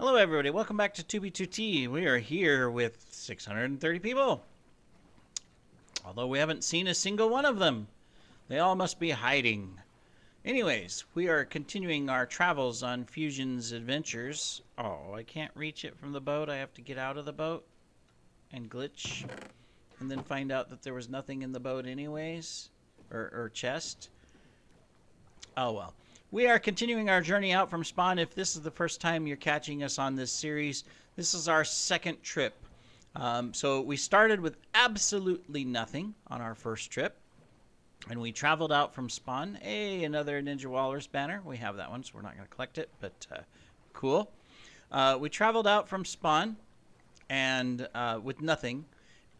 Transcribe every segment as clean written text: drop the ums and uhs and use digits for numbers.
Hello, everybody. Welcome back to 2B2T. We are here with 630 people, although we haven't seen a single one of them. They all must be hiding. Anyways, we are continuing our travels on Fusion's adventures. Oh, I can't reach it from the boat. I have to get out of the boat and glitch, and then find out that there was nothing in the boat anyways, or chest. Oh, well. We are continuing our journey out from spawn. If this is the first time you're catching us on this series, this is our second trip. So we started with absolutely nothing on our first trip, and we traveled out from spawn. Hey, another Ninja Walrus banner. We have that one, so we're not going to collect it, but cool. We traveled out from spawn and with nothing,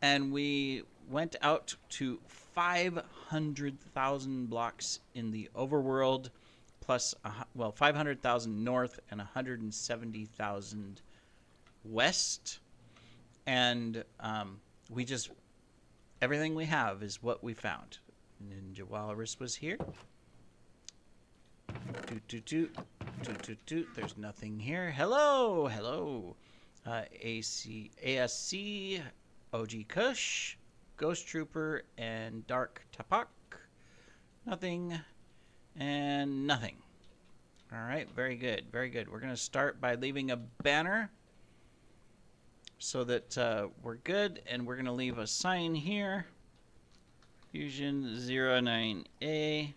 and we went out to 500,000 blocks in the overworld, plus, 500,000 north and 170,000 west. And everything we have is what we found. Ninja Walrus was here. Toot, toot, toot. Toot, toot, toot. There's nothing here. Hello, hello. ASC, OG Kush, Ghost Trooper, and Dark Tapak. Nothing. And nothing. All right, very good, very good. We're going to start by leaving a banner so that we're good, and we're going to leave a sign here. Fusion09a.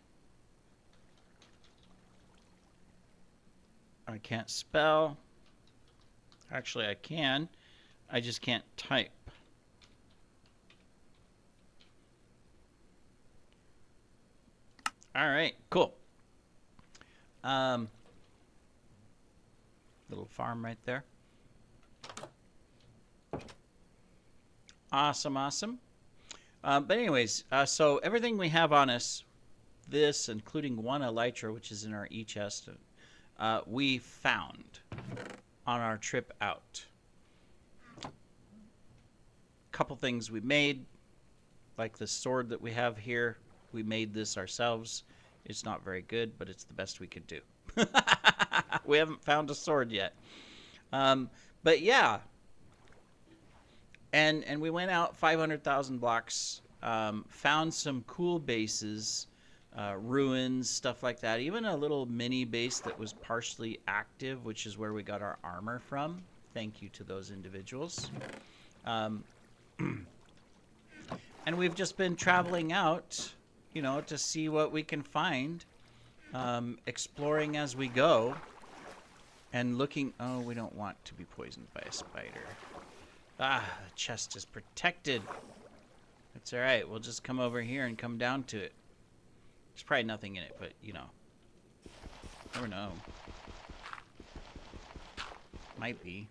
I can't spell. Actually, I can. I just can't type. All right, cool. Little farm right there. Awesome, awesome. But anyways, so everything we have on us, this, including one elytra, which is in our e-chest, we found on our trip out. Couple things we made, like the sword that we have here. We made this ourselves. It's not very good, but it's the best we could do. We haven't found a sword yet. But yeah. And we went out 500,000 blocks, found some cool bases, ruins, stuff like that. Even a little mini base that was partially active, which is where we got our armor from. Thank you to those individuals. And we've just been traveling out, you know, to see what we can find, exploring as we go, and looking. Oh, we don't want to be poisoned by a spider. Ah, the chest is protected. It's all right. We'll just come over here and come down to it. There's probably nothing in it, but you know, never know. Might be.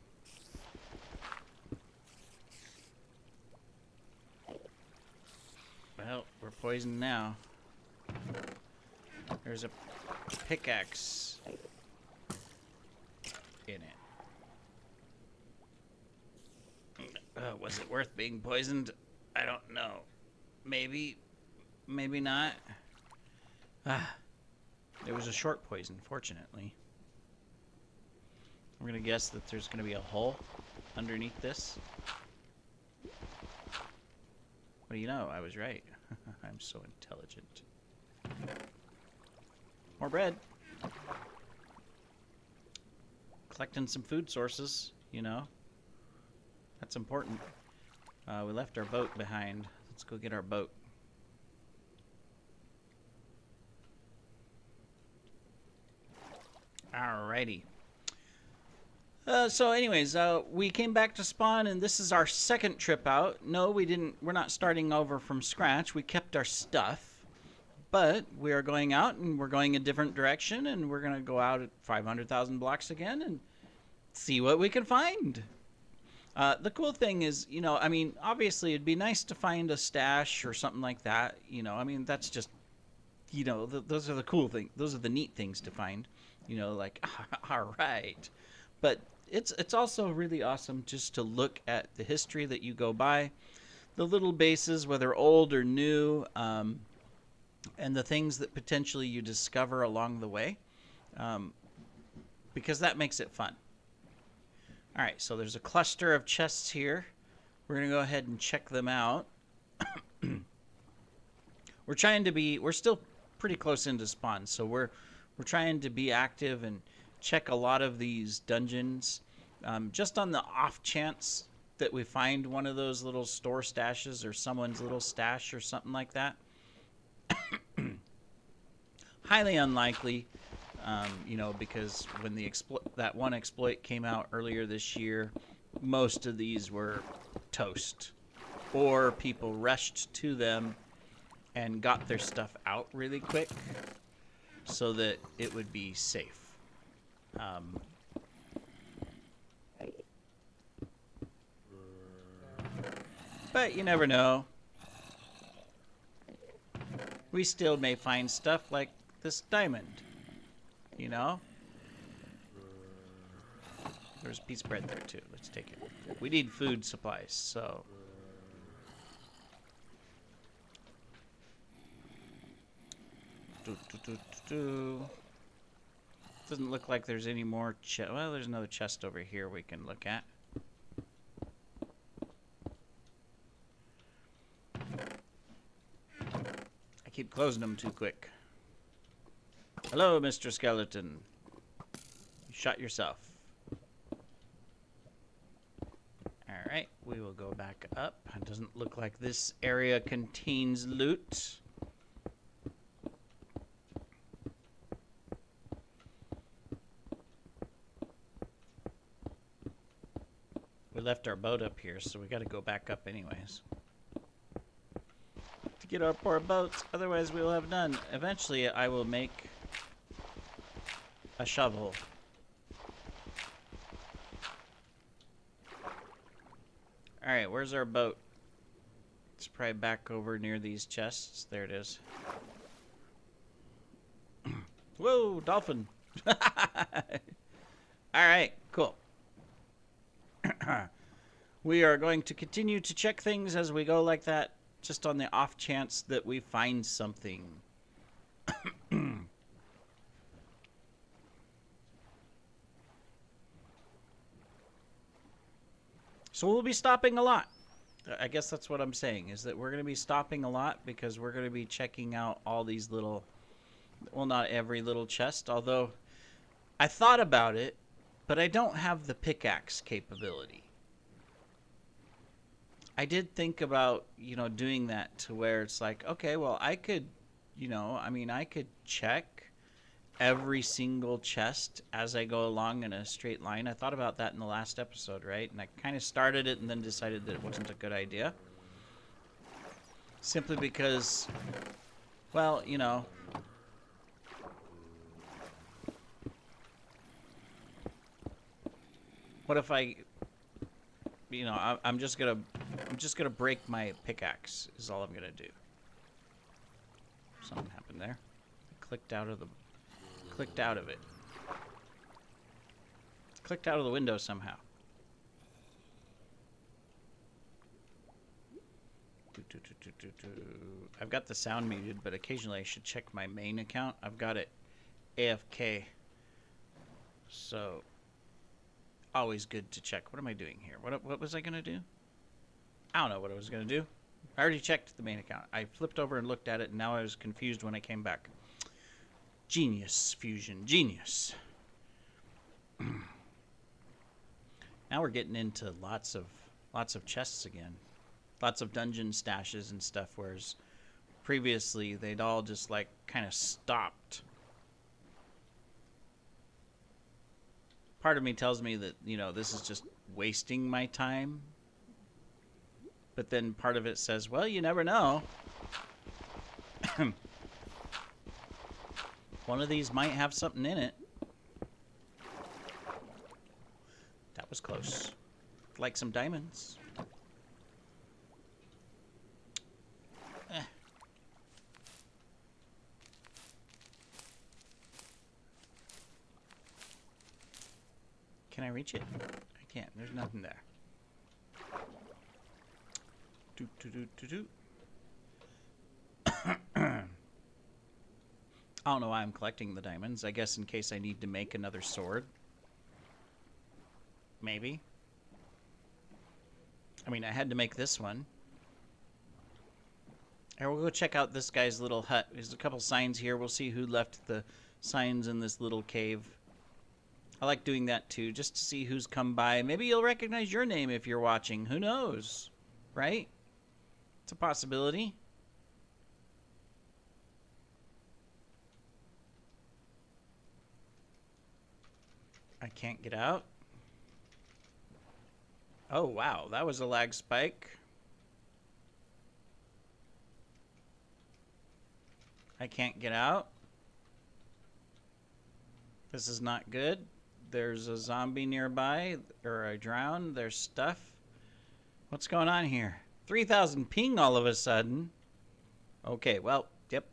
Well, we're poisoned now. There's a pickaxe in it. Was it worth being poisoned? I don't know. Maybe. Maybe not. It was a short poison, fortunately. I'm going to guess that there's going to be a hole underneath this. What do you know? I was right. I'm so intelligent. More bread. Collecting some food sources, you know. That's important. We left our boat behind. Let's go get our boat. Alrighty. So anyways, we came back to spawn, and this is our second trip out. No, we didn't. We're not starting over from scratch. We kept our stuff, but we are going out, and we're going a different direction, and we're gonna go out at 500,000 blocks again and see what we can find. The cool thing is, you know, I mean, obviously it'd be nice to find a stash or something like that. You know, I mean, that's just, you know, those are the cool things. Those are the neat things to find. You know, like, all right, but it's also really awesome just to look at the history that you go by, the little bases, whether old or new, and the things that potentially you discover along the way, because that makes it fun. Alright, so there's a cluster of chests here. We're going to go ahead and check them out. We're still pretty close into spawn, so we're trying to be active and check a lot of these dungeons. Just on the off chance that we find one of those little store stashes or someone's little stash or something like that. Highly unlikely, because when that one exploit came out earlier this year, most of these were toast, or people rushed to them and got their stuff out really quick so that it would be safe. But you never know. We still may find stuff like this diamond, you know? There's a piece of bread there too. Let's take it. We need food supplies, so... Doesn't look like there's any more chest. Well, there's another chest over here we can look at. I keep closing them too quick. Hello, Mr. Skeleton. You shot yourself. Alright, we will go back up. It doesn't look like this area contains loot. We left our boat up here, so we got to go back up anyways. To get our poor boats, otherwise we will have none. Eventually I will make a shovel. Alright, where's our boat? It's probably back over near these chests. There it is. Whoa, dolphin! Alright, cool. We are going to continue to check things as we go like that, just on the off chance that we find something. So we'll be stopping a lot. I guess that's what I'm saying, is that we're going to be stopping a lot because we're going to be checking out all these little... Well, not every little chest, although I thought about it, but I don't have the pickaxe capability. I did think about, doing that to where it's like, okay, well, I could, I could check every single chest as I go along in a straight line. I thought about that in the last episode, right? And I kind of started it and then decided that it wasn't a good idea. Simply because, well, what if I'm just gonna break my pickaxe is all I'm gonna do. Something happened there. I clicked out of it. Clicked out of the window somehow. I've got the sound muted, but occasionally I should check my main account. I've got it AFK. So always good to check. What am I doing here? What was I gonna do? I don't know what I was gonna do. I already checked the main account. I flipped over and looked at it, and now I was confused when I came back. Genius, Fusion, genius. Now we're getting into lots of chests again, lots of dungeon stashes and stuff. Whereas previously they'd all just like kind of stopped. Part of me tells me that, this is just wasting my time. But then part of it says, well, you never know. One of these might have something in it. That was close. Like some diamonds. Can I reach it? I can't. There's nothing there. I don't know why I'm collecting the diamonds. I guess in case I need to make another sword. Maybe. I mean, I had to make this one. And we'll go check out this guy's little hut. There's a couple signs here. We'll see who left the signs in this little cave. I like doing that too, just to see who's come by. Maybe you'll recognize your name if you're watching. Who knows? Right? It's a possibility. I can't get out. Oh, wow. That was a lag spike. I can't get out. This is not good. There's a zombie nearby, or I drowned. There's stuff. What's going on here? 3,000 ping all of a sudden. Okay, well, yep.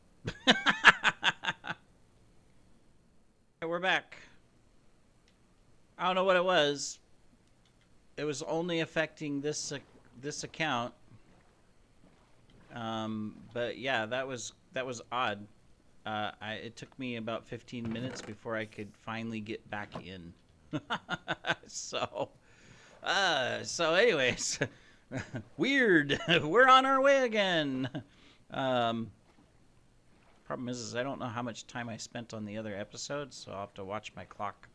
We're back. I don't know what it was. It was only affecting this account. But yeah, that was odd. It took me about 15 minutes before I could finally get back in. So anyways, weird. We're on our way again. Problem is I don't know how much time I spent on the other episodes, so I'll have to watch my clock.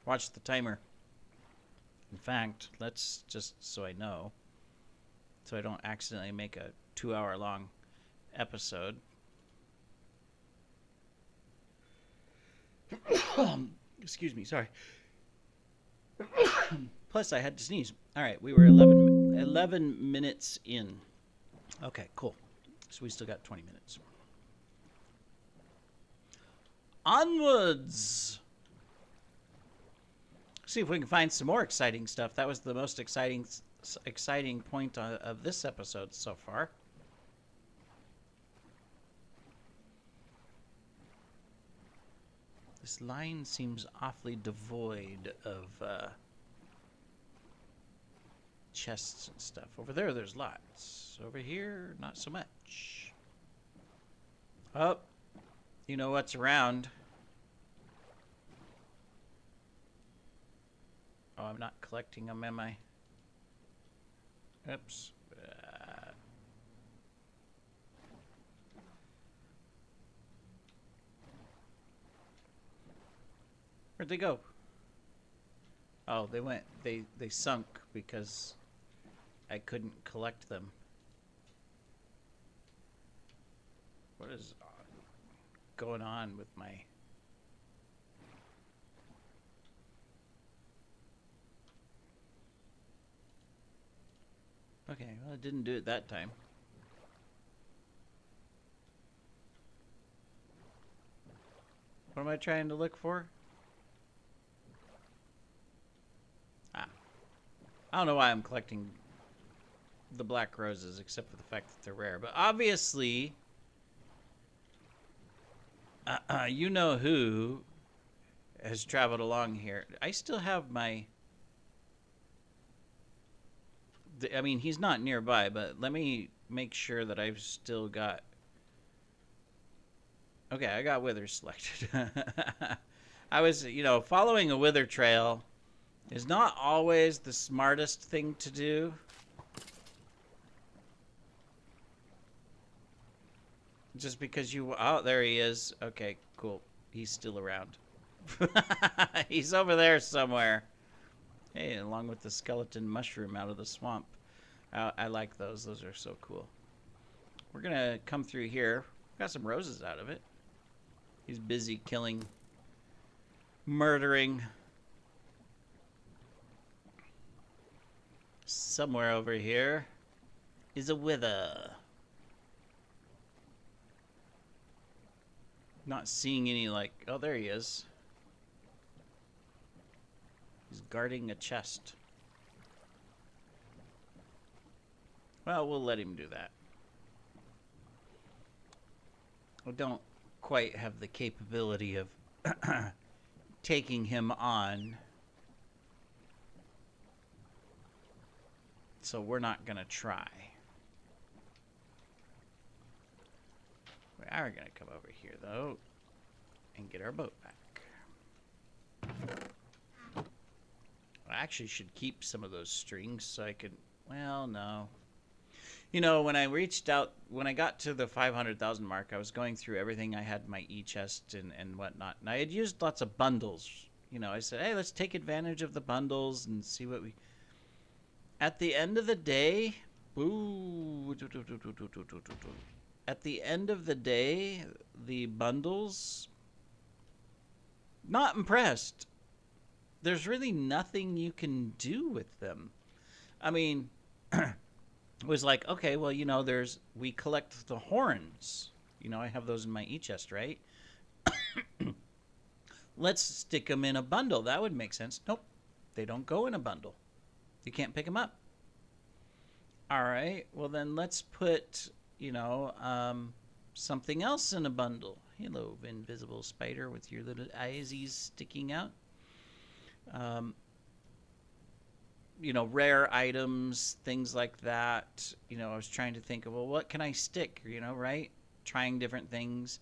Watch the timer. In fact, let's just so I know, so I don't accidentally make a 2-hour-long episode. Excuse me, sorry. Plus, I had to sneeze. All right, we were 11 minutes in. Okay, cool. So we still got 20 minutes. Onwards! See if we can find some more exciting stuff. That was the most exciting point of this episode so far. This line seems awfully devoid of chests and stuff. Over there, there's lots. Over here, not so much. Oh, you know what's around. Oh, I'm not collecting them, am I? Oops. Where'd they go? Oh, they went. They sunk because I couldn't collect them. What is going on with my... Okay, well, it didn't do it that time. What am I trying to look for? Ah. I don't know why I'm collecting the black roses, except for the fact that they're rare. But obviously, you know who has traveled along here. I still have my... I mean, he's not nearby, but let me make sure that I've still got... Okay, I got withers selected. I was, following a wither trail is not always the smartest thing to do. Just because you... Oh, there he is. Okay, cool. He's still around. He's over there somewhere. Hey, along with the skeleton mushroom out of the swamp. I like those. Those are so cool. We're going to come through here. Got some roses out of it. He's busy killing, murdering. Somewhere over here is a wither. Not seeing any, like... Oh, there he is. He's guarding a chest. Well, we'll let him do that. I don't quite have the capability of taking him on. So we're not going to try. We are going to come over here, though, and get our boat back. actually should keep some of those strings so I could, well, no. You know, when I got to the 500,000 mark, I was going through everything I had in my e-chest and whatnot. And I had used lots of bundles. You know, I said, hey, let's take advantage of the bundles and see what we... At the end of the day, at the end of the day, the bundles, not impressed. There's really nothing you can do with them. I mean, it was like, okay, well, you know, we collect the horns. You know, I have those in my e-chest, right? Let's stick them in a bundle. That would make sense. Nope, they don't go in a bundle. You can't pick them up. All right, well then let's put, you know, something else in a bundle. Hello, invisible spider with your little eyes sticking out. You know, rare items, things like that. You know, I was trying to think of, well, what can I stick, you know, right? Trying different things.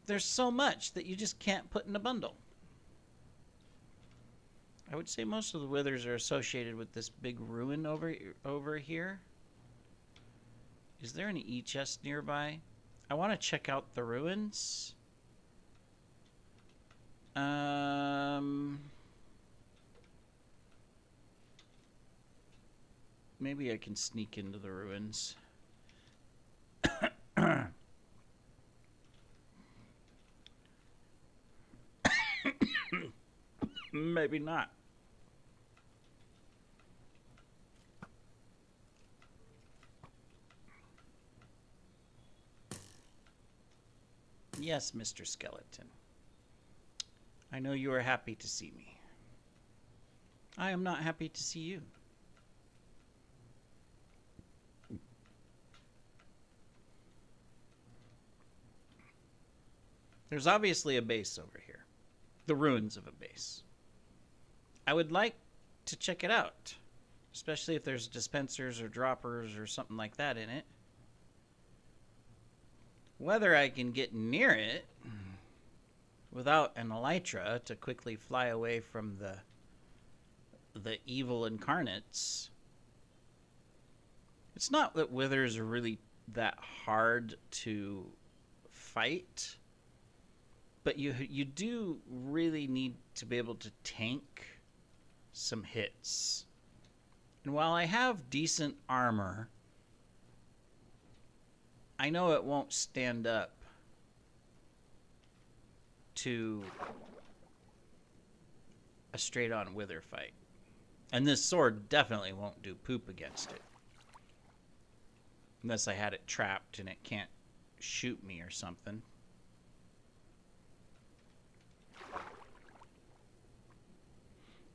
There's so much that you just can't put in a bundle. I would say most of the withers are associated with this big ruin over here. Is there an e-chest nearby? I want to check out the ruins. Maybe I can sneak into the ruins. Maybe not. Yes, Mr. Skeleton. I know you are happy to see me. I am not happy to see you. There's obviously a base over here. The ruins of a base. I would like to check it out. Especially if there's dispensers or droppers or something like that in it. Whether I can get near it without an elytra to quickly fly away from the evil incarnates. It's not that withers are really that hard to fight, but you do really need to be able to tank some hits. And while I have decent armor, I know it won't stand up to a straight-on wither fight. And this sword definitely won't do poop against it. Unless I had it trapped and it can't shoot me or something.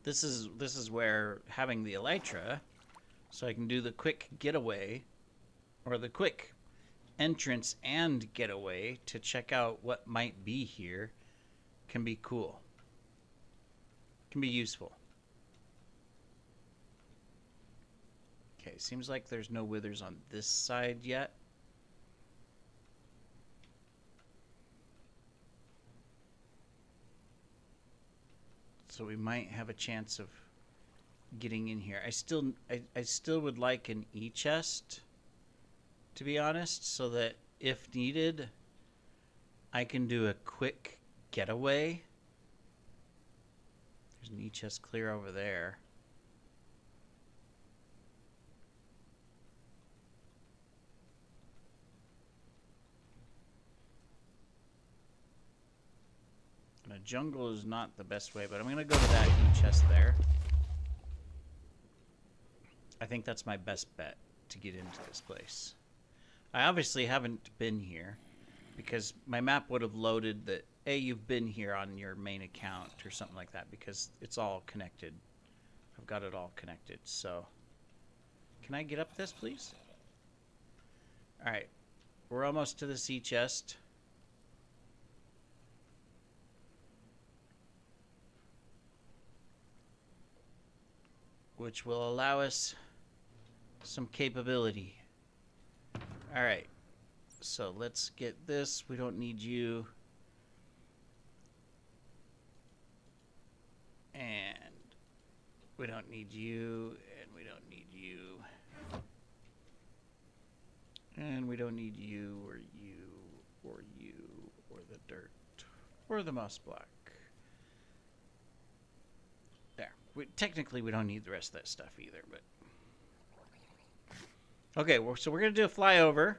This is where having the elytra, so I can do the quick getaway, or the quick entrance and getaway to check out what might be here, can be cool. Can be useful. Okay, seems like there's no withers on this side yet. So we might have a chance of getting in here. I still would like an e-chest, to be honest, so that if needed, I can do a quick getaway. There's an e-chest clear over there. And a jungle is not the best way, but I'm going to go to that e-chest there. I think that's my best bet to get into this place. I obviously haven't been here because my map would have loaded that, hey, you've been here on your main account or something like that, because it's all connected. I've got it all connected. So can I get up this, please? All right, we're almost to the sea chest. Which will allow us some capability. All right, so let's get this. We don't need you. And We don't need you, and we don't need you. And we don't need you, or you, or you, or the dirt, or the moss block. There. Technically, we don't need the rest of that stuff either, but... Okay, well, so we're going to do a flyover.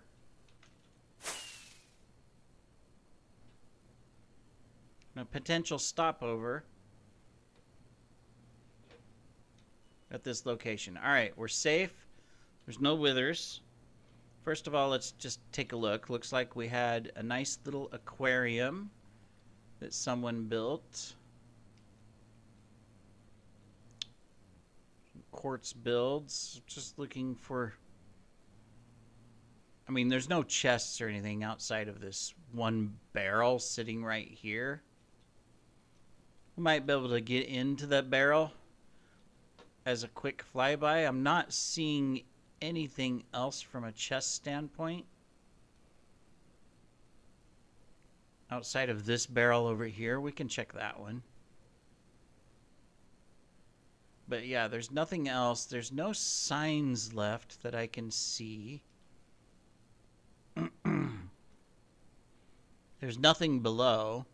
And a potential stopover at this location. All right, we're safe. There's no withers. First of all, let's just take a look. Looks like we had a nice little aquarium that someone built. Quartz builds. Just looking for... I mean, there's no chests or anything outside of this one barrel sitting right here. We might be able to get into that barrel as a quick flyby. I'm not seeing anything else from a chest standpoint outside of this barrel over here. We can check that one. But yeah, there's nothing else. There's no signs left that I can see. There's nothing below.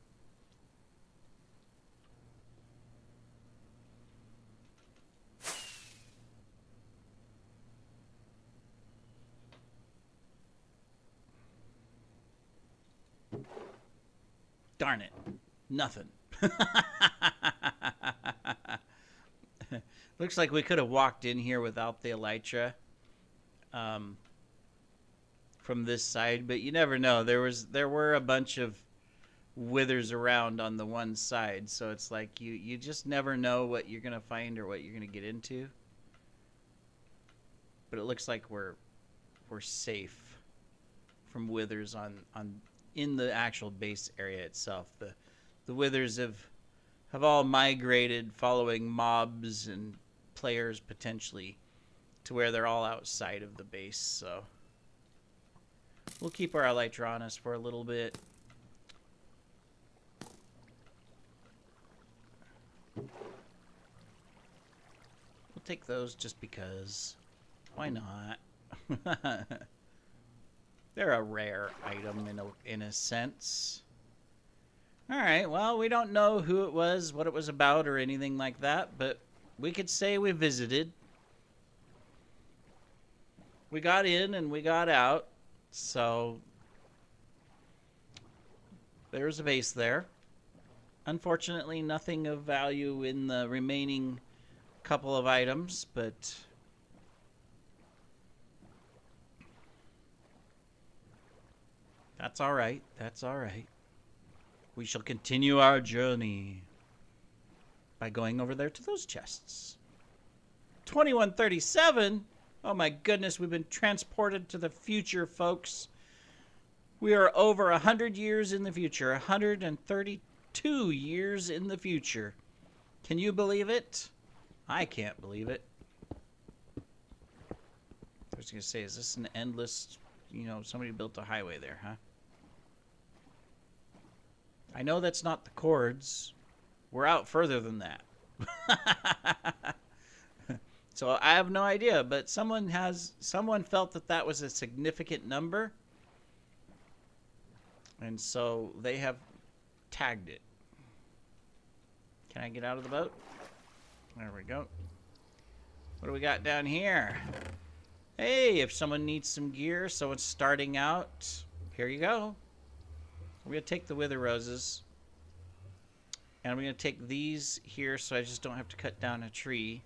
Darn it. Nothing. Looks like we could have walked in here without the elytra from this side, but you never know. There were a bunch of withers around on the one side, so it's like you just never know what you're gonna find or what you're gonna get into. But it looks like we're safe from withers in the actual base area itself. The withers have all migrated following mobs and players potentially to where they're all outside of the base, so we'll keep our elytra on us for a little bit. We'll take those just because. Why not? They're a rare item in a sense. Alright, well, we don't know who it was, what it was about, or anything like that, but we could say we visited. We got in and we got out, so there's a base there. Unfortunately, nothing of value in the remaining couple of items, but that's alright, that's alright. We shall continue our journey by going over there to those chests. 2137? Oh my goodness, we've been transported to the future, folks. We are over 100 years in the future. 132 years in the future. Can you believe it? I can't believe it. I was going to say, is this an endless, somebody built a highway there, huh? I know that's not the chords. We're out further than that. So I have no idea, but someone felt that was a significant number. And so they have tagged it. Can I get out of the boat? There we go. What do we got down here? Hey, if someone needs some gear, someone's starting out, here you go. We're going to take the wither roses. And I'm going to take these here so I just don't have to cut down a tree.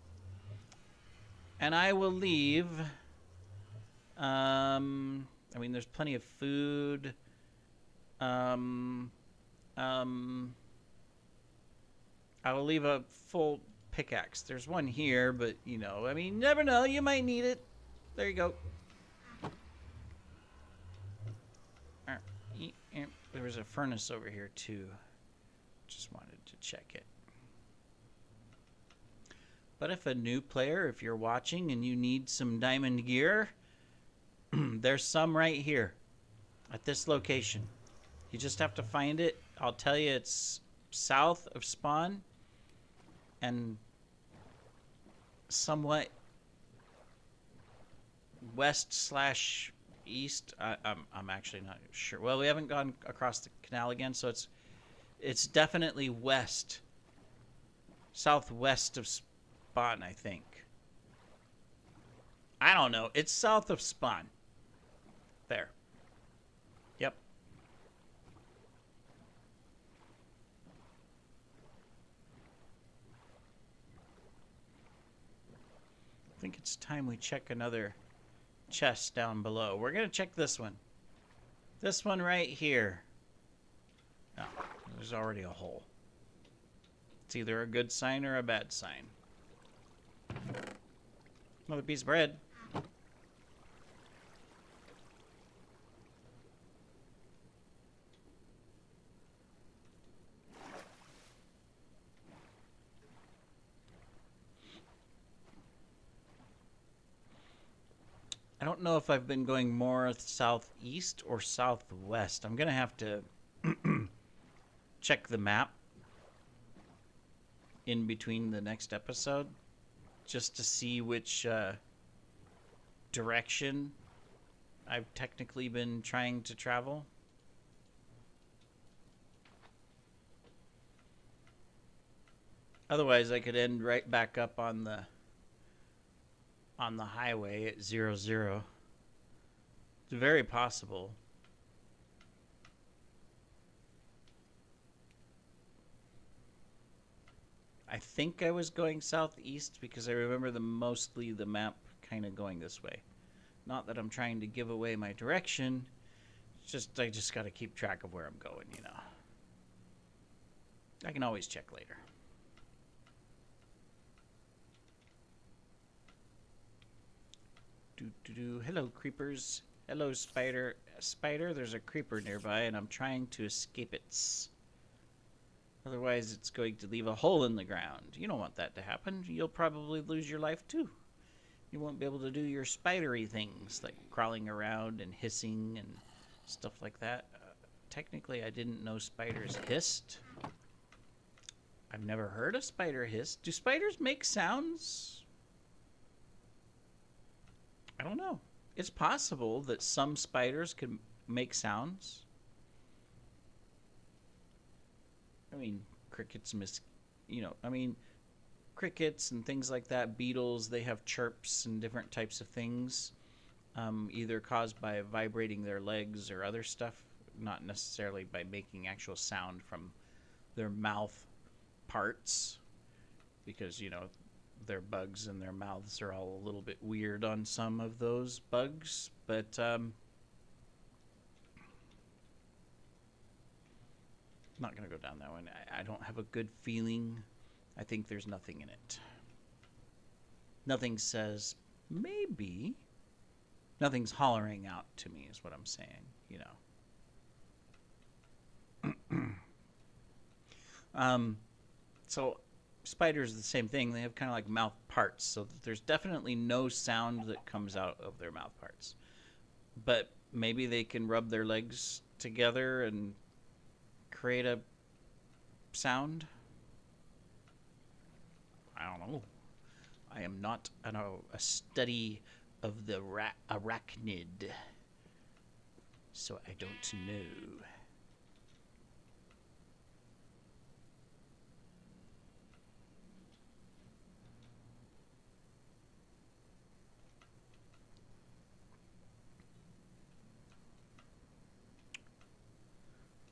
And I will leave... I mean, there's plenty of food. I will leave a full pickaxe. There's one here, but, I mean, you never know. You might need it. There you go. There was a furnace over here, too. Just wanted to check it. But if a new player, if you're watching and you need some diamond gear, there's some right here at this location. You just have to find it. I'll tell you, it's south of spawn. And somewhat west slash east. I'm actually not sure. Well, we haven't gone across the canal again, so it's definitely west, southwest of Spawn, I think. I don't know. It's south of Spawn. There. Yep. I think it's time we check another chest down below. We're going to check this one. This one right here. Oh, there's already a hole. It's either a good sign or a bad sign. Another piece of bread. I don't know if I've been going more southeast or southwest. I'm going to have to check the map in between the next episode just to see which direction I've technically been trying to travel. Otherwise, I could end right back up on the highway at 00. It's very possible. I think I was going southeast because I remember mostly the map kind of going this way. Not that I'm trying to give away my direction. It's just I just got to keep track of where I'm going, you know. I can always check later. Hello, creepers. Hello, spider. Spider, there's a creeper nearby, and I'm trying to escape it. Otherwise, it's going to leave a hole in the ground. You don't want that to happen. You'll probably lose your life, too. You won't be able to do your spidery things, like crawling around and hissing and stuff like that. Technically, I didn't know spiders hissed. I've never heard a spider hiss. Do spiders make sounds? I don't know. It's possible that some spiders can make sounds. I mean, crickets, crickets and things like that, beetles, they have chirps and different types of things, either caused by vibrating their legs or other stuff, not necessarily by making actual sound from their mouth parts, because, their bugs and their mouths are all a little bit weird on some of those bugs, but not going to go down that one. I don't have a good feeling. I think there's nothing in it. Nothing says maybe. Nothing's hollering out to me is what I'm saying, So spiders are the same thing. They have kind of like mouth parts, so there's definitely no sound that comes out of their mouth parts. But maybe they can rub their legs together and create a sound. I don't know. I am not a study of the arachnid, so I don't know.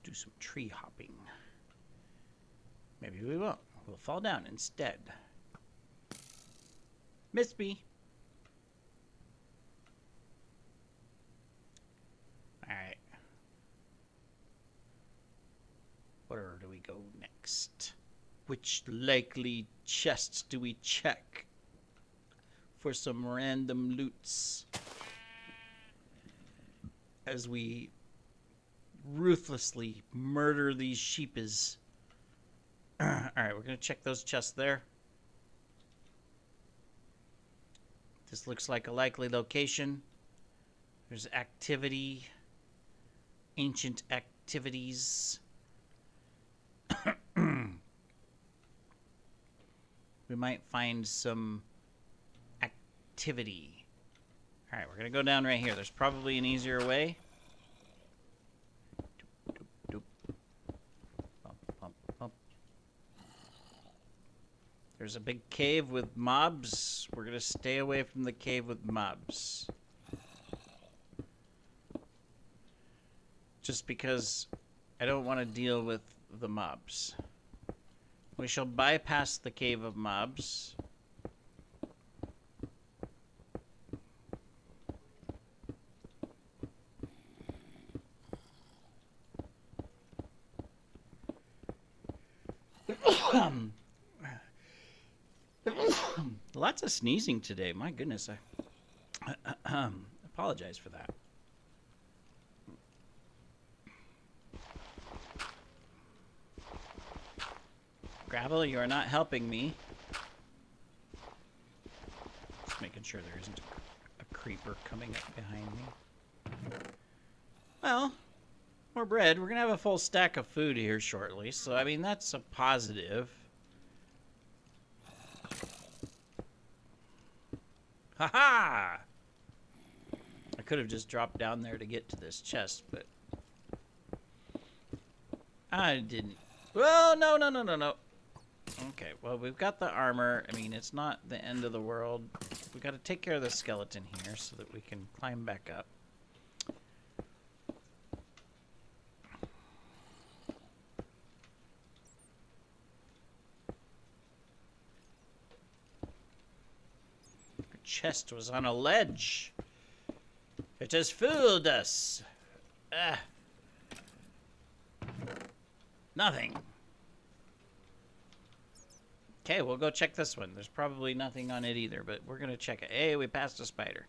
Do some tree hopping. Maybe we won't. We'll fall down instead. Miss me. Alright. Where do we go next? Which likely chests do we check for some random loots as we ruthlessly murder these sheepies? Alright, we're going to check those chests there. This looks like a likely location. There's activity. Ancient activities. We might find some activity. All right, we're going to go down right here. There's probably an easier way. Doop, doop, doop. Bump, bump, bump. There's a big cave with mobs. We're going to stay away from the cave with mobs. Just because I don't want to deal with the mobs. We shall bypass the cave of mobs. Lots of sneezing today. My goodness. I apologize for that. Gravel, you are not helping me. Just making sure there isn't a creeper coming up behind me. Well, more bread. We're going to have a full stack of food here shortly. So, I mean, that's a positive. Ha-ha! I could have just dropped down there to get to this chest, but I didn't. Well, no. Okay, well, we've got the armor. I mean, it's not the end of the world. We've got to take care of the skeleton here so that we can climb back up. Our chest was on a ledge. It has fooled us. Nothing. Okay, we'll go check this one. There's probably nothing on it either, but we're going to check it. Hey, we passed a spider.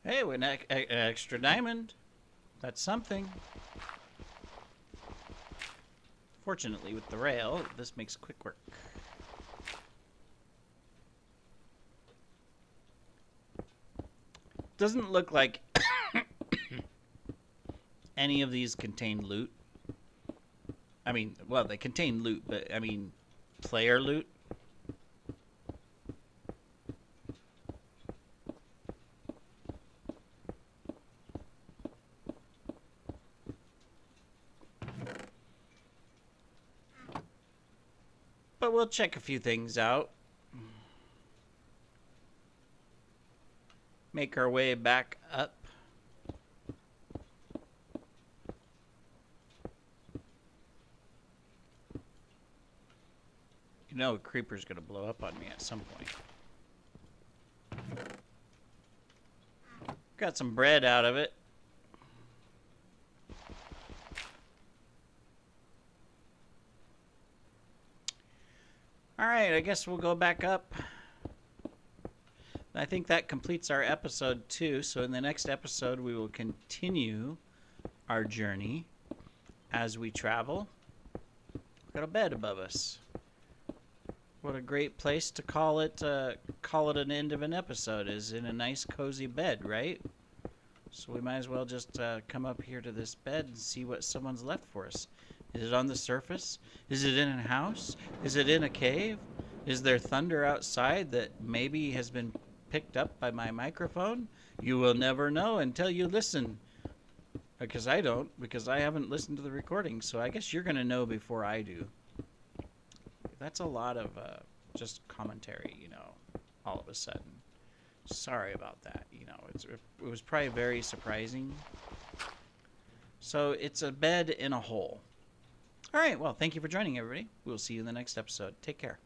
Hey, an extra diamond. That's something. Fortunately, with the rail, this makes quick work. Doesn't look like any of these contain loot. I mean, well, they contain loot, but I mean, player loot. But we'll check a few things out. Make our way back up. You know a creeper's gonna blow up on me at some point. Got some bread out of it. Alright, I guess we'll go back up. I think that completes our episode 2. So in the next episode, we will continue our journey as we travel. Got a bed above us. What a great place to call it an end of an episode, is in a nice cozy bed, right? So we might as well just come up here to this bed and see what someone's left for us. Is it on the surface? Is it in a house? Is it in a cave? Is there thunder outside that maybe has been picked up by my microphone? You will never know until you listen. Because I don't, because I haven't listened to the recording, so I guess you're going to know before I do. That's a lot of just commentary, you know, all of a sudden. Sorry about that, you know, it was probably very surprising. So it's a bed in a hole. All right, well, thank you for joining, everybody. We'll see you in the next episode. Take care.